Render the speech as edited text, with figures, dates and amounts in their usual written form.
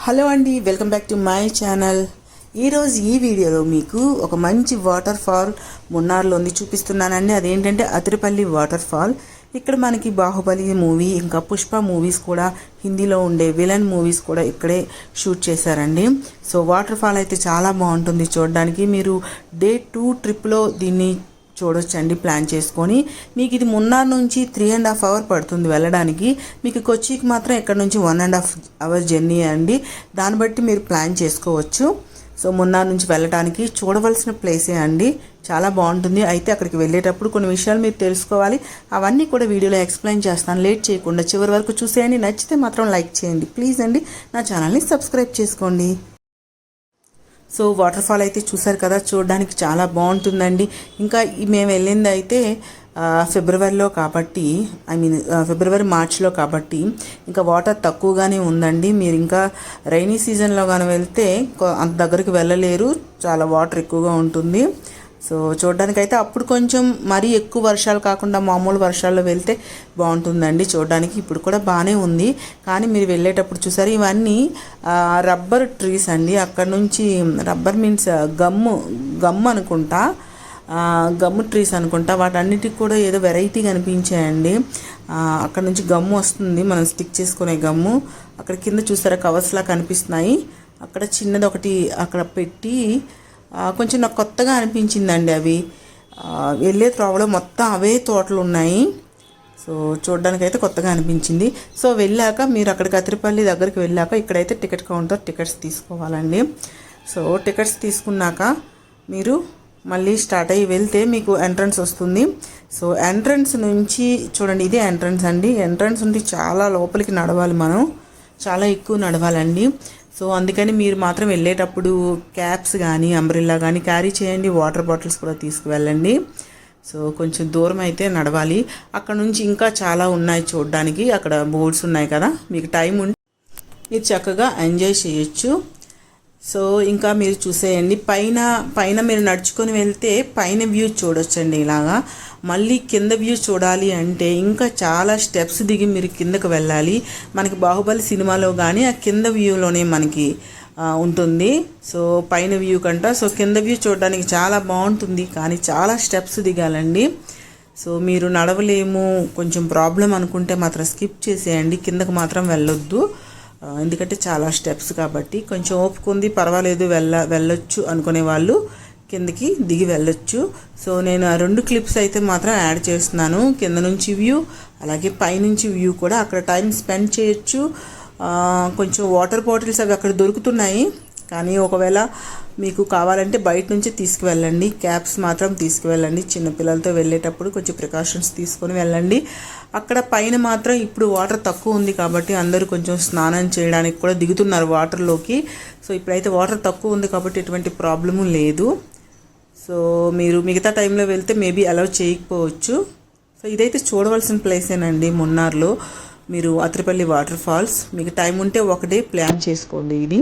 Hello అండి, welcome back to my channel. ఈరోజు ఈ వీడియోలో మీకు ఒక మంచి వాటర్ ఫాల్ మున్నార్లో ఉంది చూపిస్తున్నానండి. అదేంటంటే అతిరపల్లి వాటర్ ఫాల్. ఇక్కడ మనకి బాహుబలి మూవీ ఇంకా పుష్ప మూవీస్ కూడా, హిందీలో ఉండే విలన్ మూవీస్ కూడా ఇక్కడే షూట్ చేశారండి. సో వాటర్ ఫాల్ అయితే చాలా బాగుంటుంది చూడడానికి. మీరు డే 2 ట్రిప్లో దీన్ని చూడొచ్చండి ప్లాన్ చేసుకొని. మీకు ఇది మున్నార్ నుంచి 3.5 అవర్ పడుతుంది వెళ్ళడానికి. మీకు కొచ్చికి మాత్రం ఇక్కడ నుంచి 1.5 అవర్ జర్నీ అండి. దాన్ని బట్టి మీరు ప్లాన్ చేసుకోవచ్చు. సో మున్నార్ నుంచి వెళ్ళడానికి చూడవలసిన ప్లేసే అండి, చాలా బాగుంటుంది. అయితే అక్కడికి వెళ్ళేటప్పుడు కొన్ని విషయాలు మీరు తెలుసుకోవాలి. అవన్నీ కూడా వీడియోలో ఎక్స్ప్లెయిన్ చేస్తాను. లేట్ చేయకుండా చివరి వరకు చూసేయండి. నచ్చితే మాత్రం లైక్ చేయండి ప్లీజ్ అండి. నా ఛానల్ని సబ్స్క్రైబ్ చేసుకోండి. సో వాటర్ ఫాల్ అయితే చూసారు కదా, చూడడానికి చాలా బాగుంటుందండి. ఇంకా మేము వెళ్ళింది అయితే ఫిబ్రవరిలో కాబట్టి, ఫిబ్రవరి మార్చ్లో కాబట్టి ఇంకా వాటర్ తక్కువగానే ఉందండి. మీరు ఇంకా రైనీ సీజన్లో కానీ వెళ్తే అంత దగ్గరికి వెళ్ళలేరు, చాలా వాటర్ ఎక్కువగా ఉంటుంది. సో చూడడానికైతే అప్పుడు కొంచెం మరీ ఎక్కువ వర్షాలు కాకుండా మామూలు వర్షాల్లో వెళ్తే బాగుంటుందండి చూడడానికి. ఇప్పుడు కూడా బాగానే ఉంది, కానీ మీరు వెళ్ళేటప్పుడు చూసారు ఇవన్నీ రబ్బర్ ట్రీస్ అండి. అక్కడ నుంచి రబ్బర్ మీన్స్ గమ్ అనుకుంటా, గమ్ము ట్రీస్ అనుకుంటా. వాటన్నిటికి కూడా ఏదో వెరైటీగా అనిపించాయండి. అక్కడ నుంచి గమ్ము వస్తుంది, మనం స్టిక్ చేసుకునే గమ్ము. అక్కడ కింద చూసారా కవర్స్లా కనిపిస్తున్నాయి. అక్కడ చిన్నది ఒకటి అక్కడ పెట్టి కొంచెం నాకు కొత్తగా అనిపించిందండి. అవి వెళ్ళే త్రోవలో మొత్తం అవే తోటలు ఉన్నాయి. సో చూడడానికి అయితే కొత్తగా అనిపించింది. సో వెళ్ళాక మీరు అక్కడికి అతిరపల్లి దగ్గరికి వెళ్ళాక ఇక్కడైతే టికెట్ కౌంటర్ టికెట్స్ తీసుకోవాలండి. సో టికెట్స్ తీసుకున్నాక మీరు మళ్ళీ స్టార్ట్ అయ్యి వెళ్తే మీకు ఎంట్రన్స్ వస్తుంది. సో ఎంట్రన్స్ నుంచి చూడండి, ఇదే ఎంట్రన్స్ అండి. ఎంట్రన్స్ నుండి చాలా లోపలికి నడవాలి, మనం చాలా ఎక్కువ నడవాలండి. సో అందుకని మీరు మాత్రం వెళ్ళేటప్పుడు క్యాప్స్ కానీ అంబ్రెల్లా కానీ క్యారీ చేయండి. వాటర్ బాటిల్స్ కూడా తీసుకువెళ్ళండి. సో కొంచెం దూరం అయితే నడవాలి. అక్కడ నుంచి ఇంకా చాలా ఉన్నాయి చూడడానికి. అక్కడ బోర్డ్స్ ఉన్నాయి కదా, మీకు టైం ఉంటే మీరు చక్కగా ఎంజాయ్ చేయొచ్చు. సో ఇంకా మీరు చూసేయండి, పైన మీరు నడుచుకొని వెళ్తే పైన వ్యూ చూడొచ్చండి ఇలాగా. మళ్ళీ కింద వ్యూ చూడాలి అంటే ఇంకా చాలా స్టెప్స్ దిగి మీరు కిందకు వెళ్ళాలి. మనకి బాహుబలి సినిమాలో కానీ ఆ కింద వ్యూలోనే మనకి ఉంటుంది. సో పైన వ్యూ కంట. సో కింద వ్యూ చూడడానికి చాలా బాగుంటుంది, కానీ చాలా స్టెప్స్ దిగాలండి. సో మీరు నడవలేము, కొంచెం ప్రాబ్లం అనుకుంటే మాత్రం స్కిప్ చేసేయండి, కిందకు మాత్రం వెళ్ళొద్దు. ఎందుకంటే చాలా స్టెప్స్ కాబట్టి. కొంచెం ఓపిక ఉంది, పర్వాలేదు, వెళ్ళొచ్చు అనుకునే వాళ్ళు కిందకి దిగి వెళ్ళొచ్చు. సో నేను ఆ 2 క్లిప్స్ అయితే మాత్రం యాడ్ చేస్తున్నాను. కింద నుంచి వ్యూ, అలాగే పైనుంచి వ్యూ కూడా. అక్కడ టైం స్పెండ్ చేయొచ్చు. కొంచెం వాటర్ బాటిల్స్ అవి అక్కడ దొరుకుతున్నాయి, కానీ ఒకవేళ మీకు కావాలంటే బయట నుంచి తీసుకువెళ్ళండి. క్యాప్స్ మాత్రం తీసుకువెళ్ళండి. చిన్నపిల్లలతో వెళ్ళేటప్పుడు కొంచెం ప్రికాషన్స్ తీసుకొని వెళ్ళండి. అక్కడ పైన మాత్రం ఇప్పుడు వాటర్ తక్కువ ఉంది కాబట్టి అందరూ కొంచెం స్నానం చేయడానికి కూడా దిగుతున్నారు వాటర్లోకి. సో ఇప్పుడైతే వాటర్ తక్కువ ఉంది కాబట్టి ఎటువంటి ప్రాబ్లము లేదు. సో మీరు మిగతా టైంలో వెళ్తే మేబీ అలౌ చేయకపోవచ్చు. సో ఇదైతే చూడవలసిన ప్లేసేనండి మున్నార్లో. మీరు అతిరపల్లి వాటర్ ఫాల్స్. మీకు టైం ఉంటే ఒకటే ప్లాన్ చేసుకోండి ఇది.